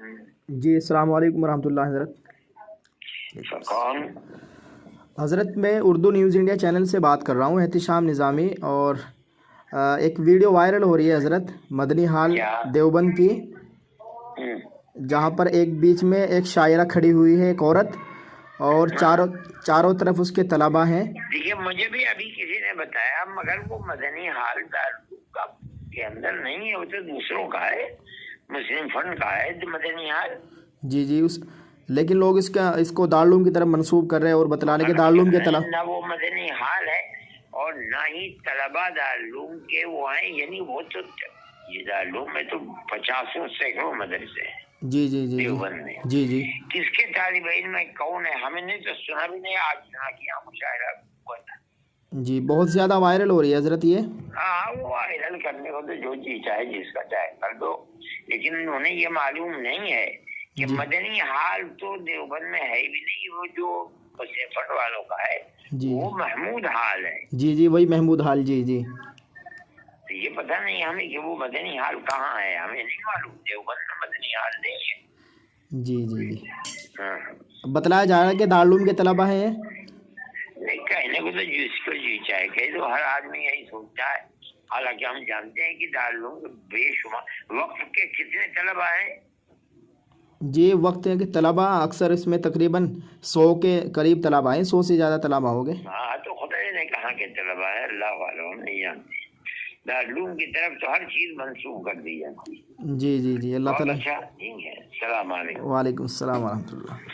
جی السلام علیکم ورحمۃ اللہ حضرت. کون؟ حضرت میں اردو نیوز انڈیا چینل سے بات کر رہا ہوں، احتشام نظامی. اور ایک ویڈیو وائرل ہو رہی ہے حضرت مدنی ہال دیوبند کی، جہاں پر ایک بیچ میں ایک شاعرہ کھڑی ہوئی ہے، ایک عورت، اور چاروں طرف اس کے طلباء ہیں. دیکھیے مجھے بھی ابھی کسی نے بتایا، مگر وہ مدنی ہال کے اندر نہیں ہے، وہ تو دوسروں کا ہے، مسلم فنڈ کا ہے مدنی ہال. جی لیکن لوگ اس کو دارالعلوم کی طرف منسوب کر رہے ہیں اور بتلا رہے کہ دارالعلوم کے طلباء نہ وہ مدنی ہال ہے اور نہ ہی طلباء دارالعلوم کے وہ ہیں. یعنی وہ تو یہ دارالعلوم میں تو 50 سینکڑوں مدرسے ہیں. جی دیوبند میں جی کس کے طالب علم میں کون ہے ہمیں نہیں تو سنا بھی نہیں، آج سنا کیا مشاعرہ ہوا تھا. جی بہت زیادہ وائرل ہو رہی ہے حضرت یہ. ہاں وہ وائرل کرنے کو تو جو چیز چاہے جس کا چاہے کر دو، لیکن انہیں یہ معلوم نہیں ہے کہ مدنی حال تو دیوبند میں ہے بھی نہیں. وہ جو فٹ والوں کا ہے وہ محمود حال ہے. جی وہی محمود حال. جی تو یہ پتہ نہیں ہمیں کہ وہ مدنی حال کہاں ہے، ہمیں نہیں معلوم. دیوبند میں مدنی حال نہیں ہے. جی بتلایا جا رہا ہے کہ دارالعلوم کے طلباء ہیں. نہیں کہنے کو تو جس کو جی چاہے کہ تو ہر آدمی یہی سوچتا ہے. حالانکہ ہم جانتے ہیں کہ دارالعلوم کے بے شمار وقت کے کتنے طلباء ہیں. جی وقت ہے کہ طلباء اکثر اس میں تقریباً 100 کے قریب طلباء ہیں، 100 سے زیادہ طلباء ہو گئے. ہاں تو خدا نے کہا کہ طلباء ہے، اللہ والوں ہم نہیں جانتے. دارالعلوم کی طرف تو ہر چیز منسوخ کر دی جاتی ہے. جی اللہ تعالیٰ. اچھا ٹھیک ہے، السلام علیکم. وعلیکم السلام ورحمۃ اللہ.